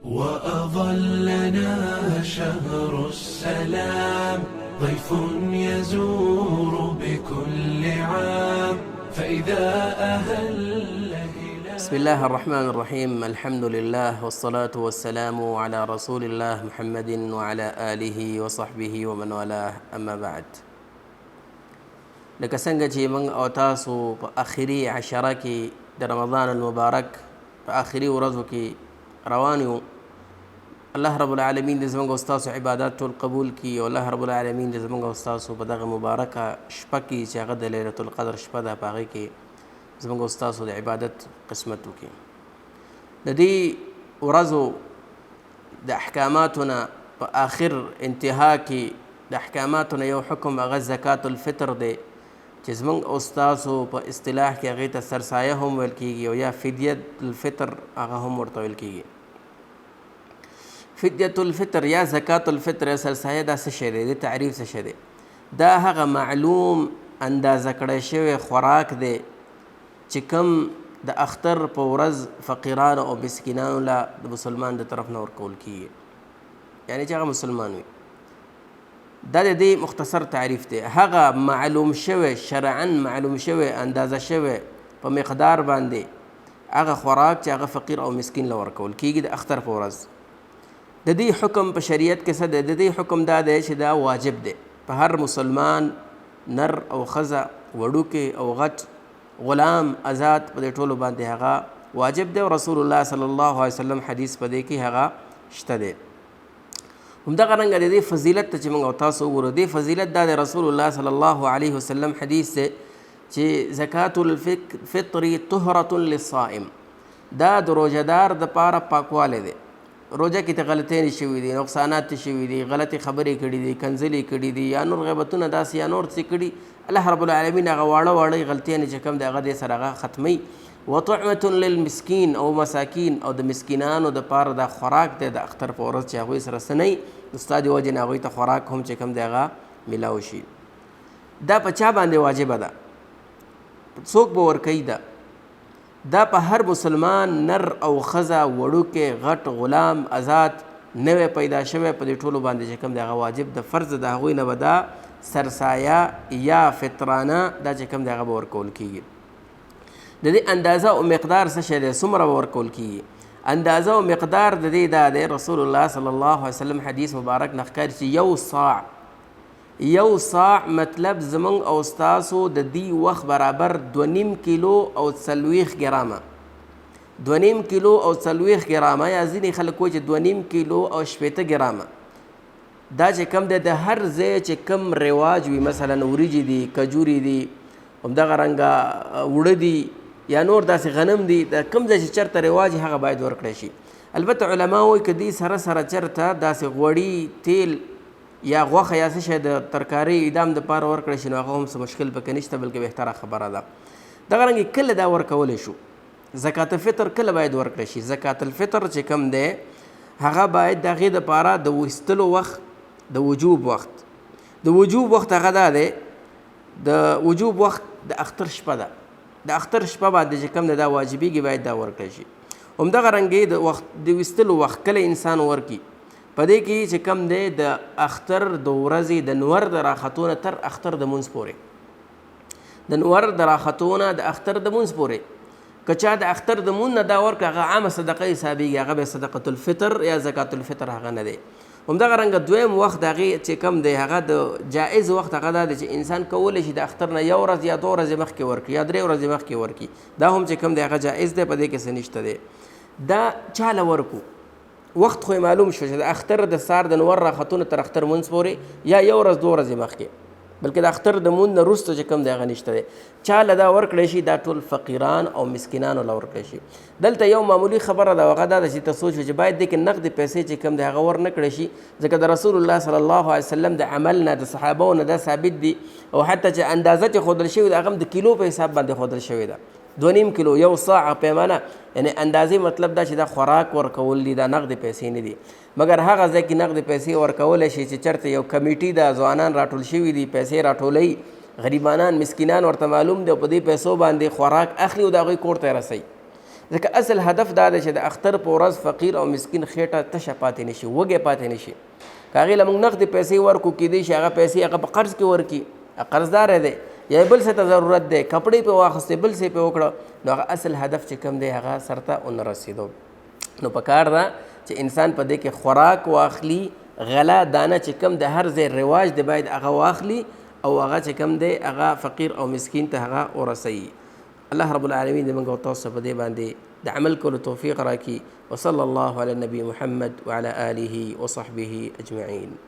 وأظلنا شهر السلام ضيف يزور بكل عام فإذا أهل هلال. بسم الله الرحمن الرحيم. الحمد لله والصلاة والسلام على رسول الله محمد وعلى آله وصحبه ومن والاه. أما بعد، لکه څنګه چې موږ او تاسو په آخري عشره کې د رمضان المبارک په آخري ورځو کې روان یو، الله رب العالمین دې زموږ او ستاسو عبادات ټول قبول کړي، او الله رب العالمین دې زموږ او ستاسو په دغه مبارکه شپه کې چې هغه د لیلة القدر شپه ده، په هغې کې زموږ او ستاسو د عبادت قسمت وکړي. د دې ورځو د احکاماتو نه په آخر انتها کې د احکاماتو نه یو حکم هغه زکات الفطر دی، چې زموږ او ستاسو په اصطلاح کې هغې ته سرسایه هم ویل کېږي، او یا فدیه الفطر هغه هم ورته ویل کېږي. فدیه الفطر یا زکات الفطر یا سرسایه دا څه شی دی؟ د تعریف څه شی دی؟ دا هغه معلوم اندازه کړی شوی خوراک دی چې کوم د اختر په ورځ فقیرانو او مسکینانو له د مسلمان د طرف نه ورکول کېږي، یعنی چې هغه مسلمان وي. دا د دې مختصر تعریف دی. هغه معلوم شوی، شرعاً معلوم شوی، اندازه شوی په مقدار باندې هغه خوراک چې هغه فقیر او مسکین له ورکول کېږي د اختر په ورځ. د دې حکم په شریعت کې څه دی؟ د دې حکم دا دی چې دا واجب دی په هر مسلمان، نر او ښځه، وړوکی او غټ، غلام، آزاد، په دې ټولو باندې هغه واجب دی، او رسول الله صلی الله علیه وسلم حدیث په دې کې هغه شته دی. همدغه رنګه د دې فضیلت ته چې موږ او تاسو وګورو، دې فضیلت دا د رسول الله صلی الله علیه وسلم حدیث دی چې زکات الفطر طهرة للصائم، دا د روژهدار دپاره پاکوالی دی. روژه کې ته غلطۍ شوي دي، نقصانات شوي دي، غلطې خبرې کړي دي، کنځلې کړي دي، یا نور غیبتونه داسې یا نور څه کړي، الله رب العالمین هغه واړه واړه غلطیانې چې کوم دی هغه دې سره هغه ختموي. وطعمة للمسکین او مساکین، او د مسکینانو دپاره دا خوراک دی د اختر په ورځ چې هغوی سره څه نه وي، د ستا د وجې نه هغوی ته خوراک هم چې کوم دی هغه میلاو شي. دا په چا باندې واجبه ده؟ څوک به ورکوي؟ دا په هر مسلمان، نر او ښځه، وړوکی، غټ، غلام، آزاد، نوی پیدا شوی، په دې ټولو باندې چې کوم دی هغه واجب د فرض د هغوی نه به دا سرسایه یا فطرانه دا چې کوم دی هغه به ورکول کېږي. د دې اندازه او مقدار څه شی دی؟ څومره به ورکول کېږي؟ اندازه او مقدار د دې دا دی، رسول الله صلی الله علیه وسلم حدیث مبارک نه ښکاري چې یو صاع مطلب زمونږ او ستاسو د دې وخت برابر 2.5 کیلو او 40 ګرامه، 2.5 کیلو او 40 ګرامه، یا ځینې خلک وایي چې 2.5 کیلو او 80 ګرامه. دا چې کوم دی د هر ځای چې کوم رواج وي، مثلا وریجې دي، کجورې دي، همدغه رنګه اوړه دي، یا نور داسې غنم دي، د کوم ځای چې چېرته رواج هغه باید ورکړی شي. البته علما وایي که دې سره سره چېرته داسې غوړي، تیل یا غوښه یا څه شی د ترکارۍ اعدام دپاره ورکړی شي، نو هغه هم څه مشکل پکې نشته، بلکې بهتره خبره ده. دغه رنګې کله دا ورکولی شو؟ زکات الفطر کله باید ورکړی شي؟ زکات الفطر چې کوم دی هغه باید د هغې دپاره د ویستلو وخت، د وجوب وخت، د وجوب وخت هغه دا دی، د وجوب وخت د اختر شپه ده، د اختر شپه باندې چې کوم دی دا واجبېږي، باید دا ورکړی شي. همدغه رنګې د وخت د ویستلو وخت کله انسان ورکړي، په دې کې چې کوم دی د اختر د ورځې د نور د راختونه تر اختر د مونځ پورې، د نور د راختونه د اختر د مونځ پورې، که چا د اختر د مونځ نه دا ورکړه هغه عامه صدقه حسابېږي، هغه به صدقة الفطر یا زکات الفطر هغه نه دی. همدغه رنګه دویم وخت د هغې چې کوم دی هغه د جایز وخت هغه دا دی چې انسان کولی شي د اختر نه 1 ورځ یا 2 ورځې مخکې ورکړي یا 3 ورځې مخکې ورکړي، دا هم چې کوم دی هغه جایز دی، په دې کې څه نشته دی. دا چاله ورکو؟ وخت خو معلوم شو چې د اختر د سار د نور راختونه تر اختر مونځ پورې، یا 1 ورځ 2 ورځې مخکې، بلکې د اختر د مونځ نه وروسته چې کوم دی هغه نشته دی. چاله دا ورکړی شي؟ دا ټول فقیران او مسکینانو له ورکړی شي. دلته یو معمولي خبره ده، هغه دا ده چې ته سوچ چې باید دې کې نقدې پیسې چې کوم دی هغه ورنه کړی شي، ځکه د رسول الله صلی الله علیه وسلم د عمل نه، د صحابهو نه دا ثابت دي، او حتی چې اندازه چې ښودل شوې ده هغه هم د کیلو په حساب باندې ښودل شوې ده. 2.5 کیلو، یو صاع پیمانه، یعنی اندازې مطلب دا چې دا خوراک ورکول دي، دا نقد پیسې نه دي. مګر هغه ځای کې نقد پیسې ورکولی شي چې چېرته یو کمیټي ده، ځوانان راټول شوي دي، پیسې راټولوي، غریبانان مسکینان ورته معلوم دی، په دې پیسو باندې خوراک اخلي او د هغوی کور ته یې رسوي. ځکه اصل هدف دا دی چې د اختر په ورځ فقیر او مسکین خېټه تشه پاتې نشي، وږی پاتې نشي. که هغې له موږ نغدې پیسې ورکړو، کیدای شي هغه پیسې هغه په قرض کې ورکړي، قرضدار دی یا بل څه ته ضرورت دی، کپړې پې واخیستې، بل څه پې وکړه، نو هغه اصل هدف چې کوم دی هغه سرته ونه رسېدو. نو پکار ده چې انسان په دې کې خوراک واخلي، غله دانه چې کوم د هر ځای رواج دی باید هغه واخلي او هغه چې کوم دی هغه فقیر او مسکین ته هغه ورسوي. الله رب العالمین دې موږ او تاسو په دې باندې د عمل کولو توفیق راکړي. وصلی الله علی النبي محمد وعلى آله وصحبه اجمعین.